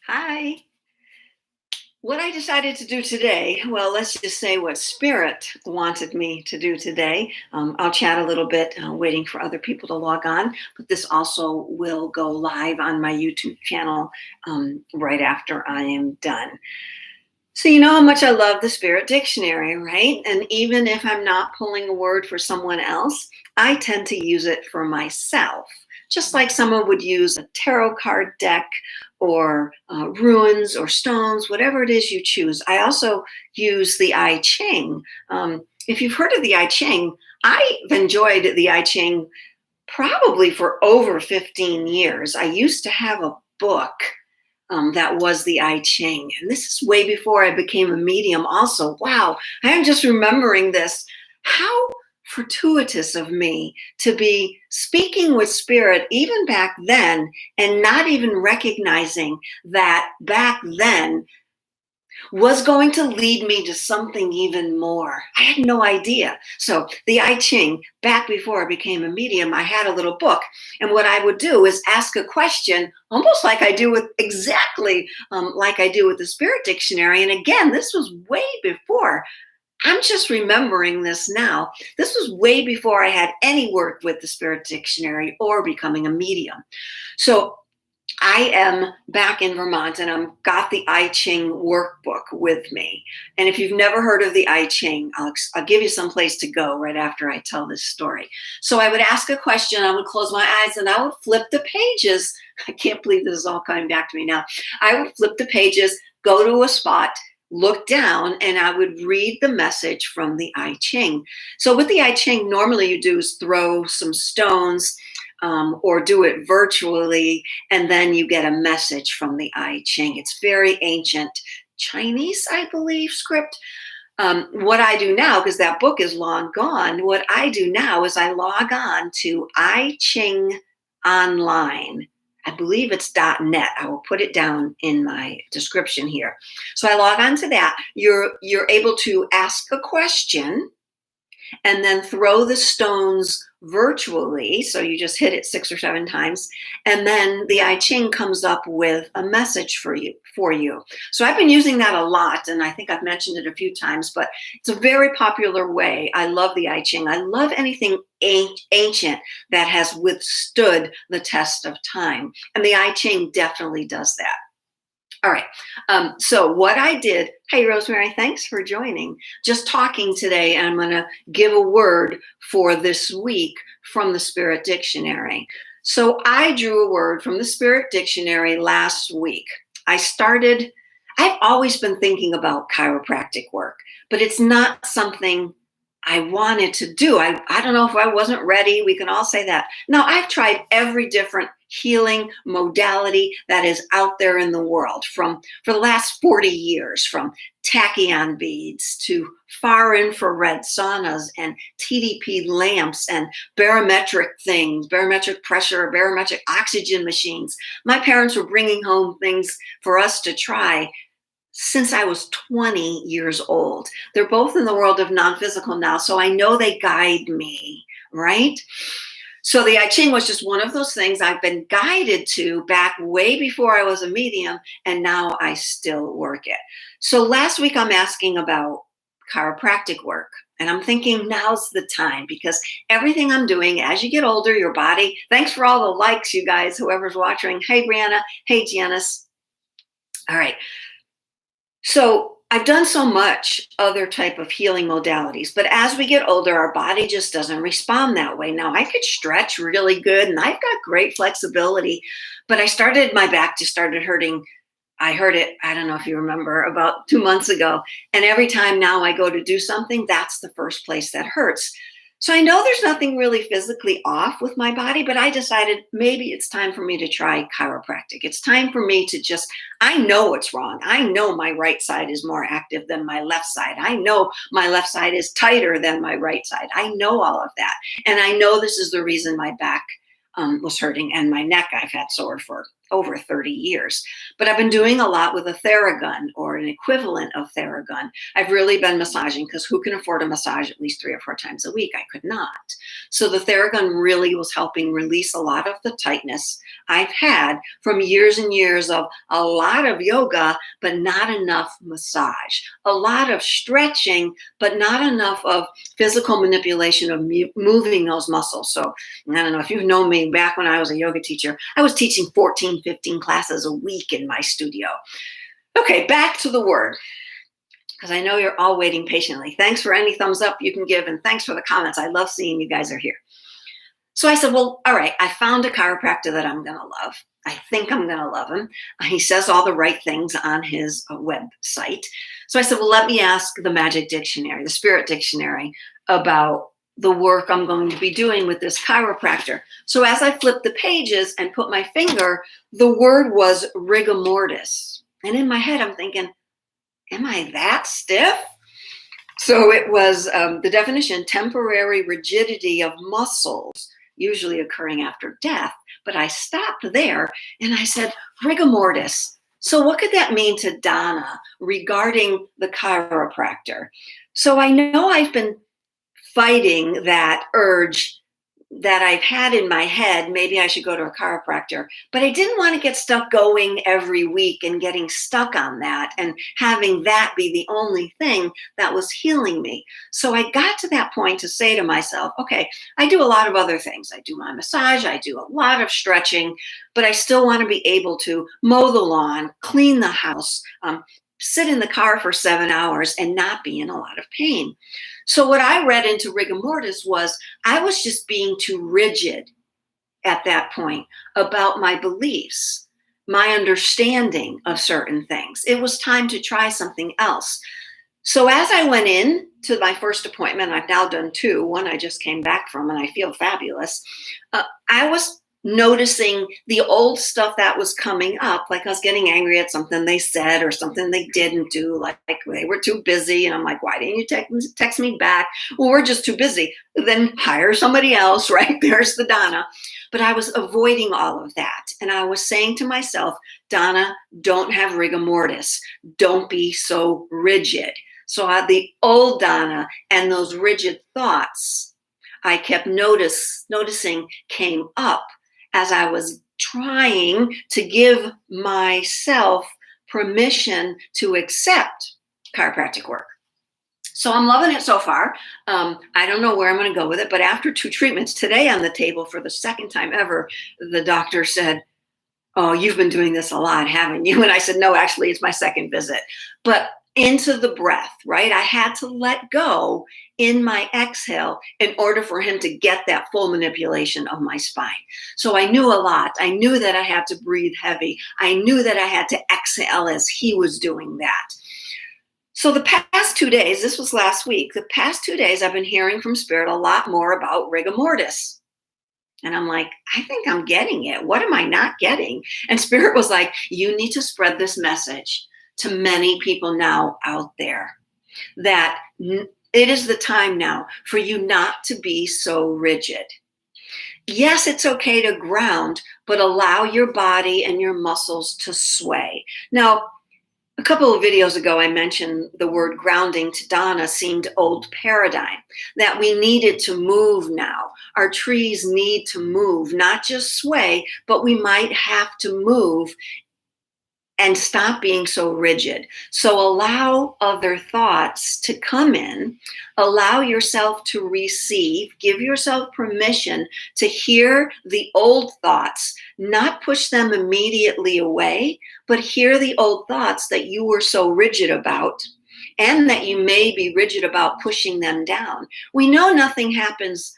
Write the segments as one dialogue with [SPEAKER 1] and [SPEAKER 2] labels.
[SPEAKER 1] Hi. What I decided to do today, well, let's just say what Spirit wanted me to do today. I'll chat a little bit, waiting for other people to log on, but this also will go live on my YouTube channel right after I am done. So, you know how much I love the Spirit Dictionary, right? And even if I'm not pulling a word for someone else, I tend to use it for myself, just like someone would use a tarot card deck or runes or stones, whatever it is you choose. I also use the I Ching. If you've heard of the I Ching, I've enjoyed the I Ching probably for over 15 years. I used to have a book that was the I Ching. And this is way before I became a medium, also. Wow, I am just remembering this. How fortuitous of me to be speaking with spirit even back then and not even recognizing that back then was going to lead me to something even more. I had no idea. So the I Ching, back before I became a medium, I had a little book. And what I would do is ask a question, almost like I do with exactly like I do with the Spirit Dictionary. And again, this was way before. I'm just remembering this now. This was way before I had any work with the Spirit Dictionary or becoming a medium. So I am back in Vermont and I've got the I Ching workbook with me. And if you've never heard of the I Ching, I'll give you some place to go right after I tell this story. So I would ask a question, I would close my eyes and I would flip the pages. I can't believe this is all coming back to me now. I would flip the pages, go to a spot, look down, and I would read the message from the I Ching. So with the I Ching, normally you do is throw some stones or do it virtually, and then you get a message from the I Ching. It's very ancient Chinese, I believe, script. What I do now, because that book is long gone, what I do now is I log on to I Ching Online. I believe it's .net. I will put it down in my description here. So I log on to that. You're able to ask a question and then throw the stones virtually. So you just hit it 6 or 7 times, and then the I Ching comes up with a message for you. So I've been using that a lot, and I think I've mentioned it a few times, but it's a very popular way. I love the I Ching. I love anything ancient that has withstood the test of time, and the I Ching definitely does that. All right. So what I did, hey, Rosemary, thanks for joining. Just talking today, and I'm going to give a word for this week from the Spirit Dictionary. So I drew a word from the Spirit Dictionary last week. I've always been thinking about chiropractic work, but it's not something I wanted to do. I don't know if I wasn't ready. We can all say that. Now, I've tried every different healing modality that is out there in the world for the last 40 years, from tachyon beads to far infrared saunas and TDP lamps and barometric things, barometric pressure, barometric oxygen machines. My parents were bringing home things for us to try since I was 20 years old. They're both in the world of non-physical now, so I know they guide me, right? So the I Ching was just one of those things I've been guided to back way before I was a medium, and now I still work it. So last week I'm asking about chiropractic work, and I'm thinking now's the time, because everything I'm doing as you get older, your body, thanks for all the likes, you guys, whoever's watching. Hey, Brianna. Hey, Janice. All right. So I've done so much other type of healing modalities, but as we get older, our body just doesn't respond that way. Now I could stretch really good and I've got great flexibility, but my back just started hurting. I heard it, I don't know if you remember, about 2 months ago. And every time now I go to do something, that's the first place that hurts. So I know there's nothing really physically off with my body, but I decided maybe it's time for me to try chiropractic. It's time for me to I know what's wrong. I know my right side is more active than my left side. I know my left side is tighter than my right side. I know all of that. And I know this is the reason my back was hurting, and my neck I've had sore for over 30 years. But I've been doing a lot with a Theragun or an equivalent of Theragun. I've really been massaging because who can afford a massage at least 3 or 4 times a week? I could not. So the Theragun really was helping release a lot of the tightness I've had from years and years of a lot of yoga, but not enough massage, a lot of stretching, but not enough of physical manipulation of moving those muscles. So I don't know if you've known me back when I was a yoga teacher, I was teaching 14, 15 classes a week in my studio. Okay, back to the word, because I know you're all waiting patiently. Thanks for any thumbs up you can give, and thanks for the comments. I love seeing you guys are here. So I said, well, all right, I found a chiropractor that I'm going to love. I think I'm going to love him. He says all the right things on his website. So I said, well, let me ask the magic dictionary, the spirit dictionary, about the work I'm going to be doing with this chiropractor. So as I flipped the pages and put my finger, the word was rigor mortis. And in my head, I'm thinking, am I that stiff? So it was the definition, temporary rigidity of muscles, usually occurring after death. But I stopped there and I said, rigor mortis. So what could that mean to Donna regarding the chiropractor? So I know I've been fighting that urge that I've had in my head, maybe I should go to a chiropractor, but I didn't want to get stuck going every week and getting stuck on that and having that be the only thing that was healing me. So I got to that point to say to myself, okay, I do a lot of other things. I do my massage, I do a lot of stretching, but I still want to be able to mow the lawn, clean the house, sit in the car for 7 hours and not be in a lot of pain. So what I read into rigor mortis was I was just being too rigid at that point about my beliefs, my understanding of certain things. It was time to try something else. So as I went in to my first appointment, I've now done 2, one I just came back from and I feel fabulous. I was noticing the old stuff that was coming up, like I was getting angry at something they said or something they didn't do, like they were too busy. And I'm like, why didn't you text me back? Well, we're just too busy. Then hire somebody else, right? There's the Donna. But I was avoiding all of that. And I was saying to myself, Donna, don't have rigor mortis. Don't be so rigid. So the old Donna and those rigid thoughts I kept noticing came up as I was trying to give myself permission to accept chiropractic work. So I'm loving it so far. I don't know where I'm going to go with it, but after 2 treatments today on the table for the second time ever, the doctor said, oh, you've been doing this a lot, haven't you? And I said, no, actually, it's my second visit. But into the breath, right? I had to let go in my exhale in order for him to get that full manipulation of my spine. So I knew a lot. I knew that I had to breathe heavy. I knew that I had to exhale as he was doing that. So the past 2 days, this was last week, the past 2 days, I've been hearing from Spirit a lot more about rigor mortis. And I'm like, I think I'm getting it. What am I not getting? And Spirit was like, you need to spread this message to many people now out there that it is the time now for you not to be so rigid. Yes, it's okay to ground, but allow your body and your muscles to sway. Now, a couple of videos ago, I mentioned the word grounding to Donna seemed old paradigm, that we needed to move now. Our trees need to move, not just sway, but we might have to move and stop being so rigid. So allow other thoughts to come in, allow yourself to receive, give yourself permission to hear the old thoughts, not push them immediately away, but hear the old thoughts that you were so rigid about and that you may be rigid about pushing them down. We know nothing happens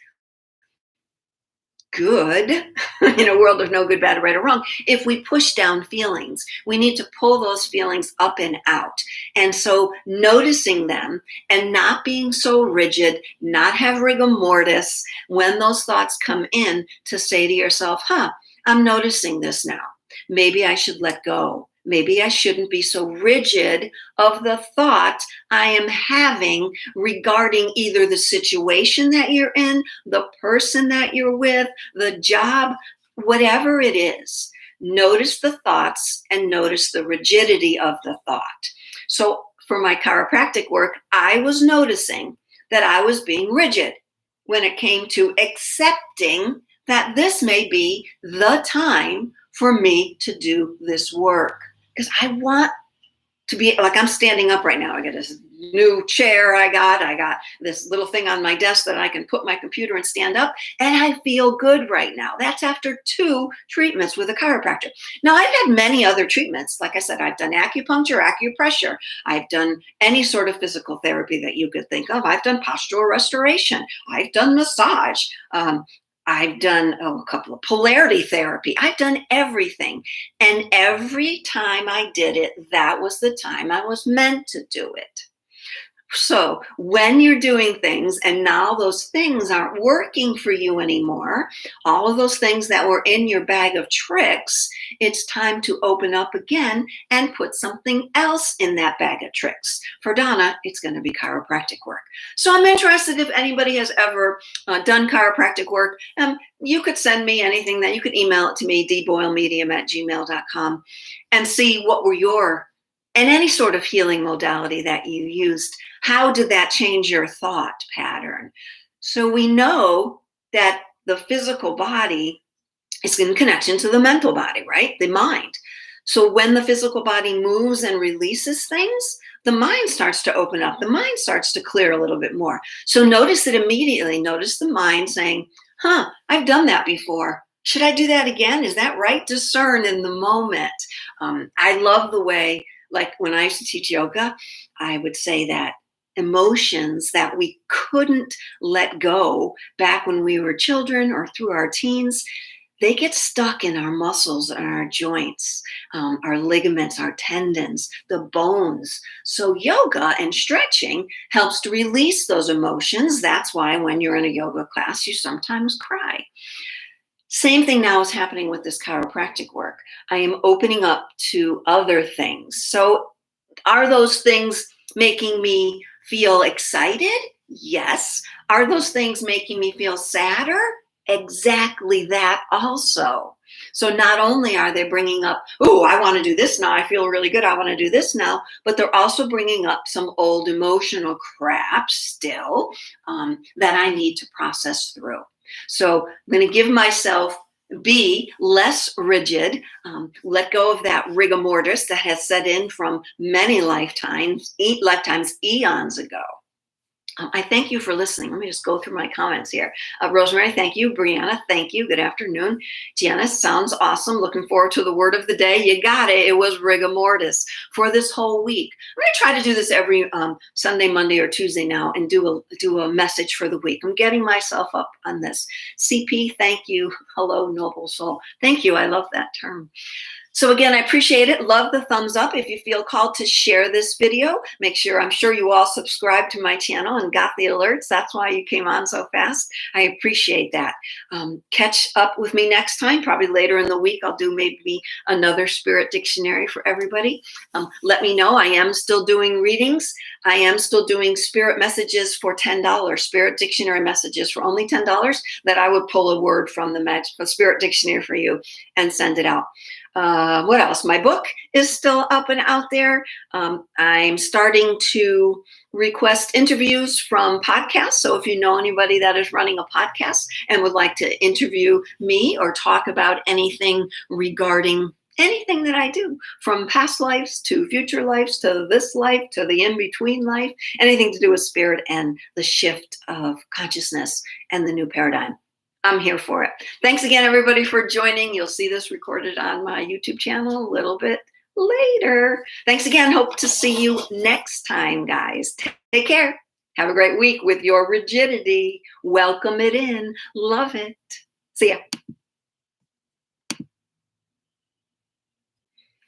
[SPEAKER 1] good in a world of no good, bad, right, or wrong. If we push down feelings, we need to pull those feelings up and out. And so noticing them and not being so rigid, not have rigor mortis when those thoughts come in, to say to yourself, I'm noticing this now. Maybe I should let go. Maybe I shouldn't be so rigid of the thought I am having regarding either the situation that you're in, the person that you're with, the job, whatever it is. notice the thoughts and notice the rigidity of the thought. So for my chiropractic work, I was noticing that I was being rigid when it came to accepting that this may be the time for me to do this work. Because I want to be, like, I'm standing up right now. I got this new chair I got this little thing on my desk that I can put my computer and stand up, and I feel good right now. That's after 2 treatments with a chiropractor. Now, I've had many other treatments. Like I said, I've done acupuncture, acupressure. I've done any sort of physical therapy that you could think of. I've done postural restoration. I've done massage. I've done a couple of polarity therapy. I've done everything. And every time I did it, that was the time I was meant to do it. So when you're doing things and now those things aren't working for you anymore, all of those things that were in your bag of tricks, it's time to open up again and put something else in that bag of tricks. For Donna, it's going to be chiropractic work. So I'm interested if anybody has ever done chiropractic work. You could send me anything that you could email it to me, dboylemedium@gmail.com, and see what were your and any sort of healing modality that you used. How did that change your thought pattern? So we know that the physical body is in connection to the mental body, right? The mind. So when the physical body moves and releases things, the mind starts to open up. The mind starts to clear a little bit more. So notice it immediately. Notice the mind saying, I've done that before. Should I do that again? Is that right? Discern in the moment. I love the way, like when I used to teach yoga, I would say that emotions that we couldn't let go back when we were children or through our teens, they get stuck in our muscles and our joints, our ligaments, our tendons, the bones. So yoga and stretching helps to release those emotions. That's why when you're in a yoga class, you sometimes cry. Same thing now is happening with this chiropractic work. I am opening up to other things. So are those things making me feel excited? Yes. Are those things making me feel sadder? Exactly that also. So not only are they bringing up, I want to do this now. I feel really good. I want to do this now. But they're also bringing up some old emotional crap still that I need to process through. So I'm going to give myself, be less rigid, let go of that rigor mortis that has set in from many lifetimes, eons ago. I thank you for listening. Let me just go through my comments here. Rosemary, thank you. Brianna, thank you. Good afternoon. Janice, sounds awesome. Looking forward to the word of the day. You got it. It was rigor mortis for this whole week. I'm going to try to do this every Sunday, Monday, or Tuesday now and do a message for the week. I'm getting myself up on this. CP, thank you. Hello, noble soul. Thank you. I love that term. So again, I appreciate it. Love the thumbs up. If you feel called to share this video, I'm sure you all subscribed to my channel and got the alerts. That's why you came on so fast. I appreciate that. Catch up with me next time, probably later in the week. I'll do maybe another spirit dictionary for everybody. Let me know. I am still doing readings. I am still doing spirit messages for $10, spirit dictionary messages for only $10 that I would pull a word from the spirit dictionary for you and send it out. What else? My book is still up and out there. I'm starting to request interviews from podcasts. So if you know anybody that is running a podcast and would like to interview me or talk about anything regarding anything that I do, from past lives to future lives to this life to the in-between life, anything to do with spirit and the shift of consciousness and the new paradigm, I'm here for it. Thanks again, everybody, for joining. You'll see this recorded on my YouTube channel a little bit later. Thanks again. Hope to see you next time, guys. Take care. Have a great week with your rigidity. Welcome it in. Love it. See ya.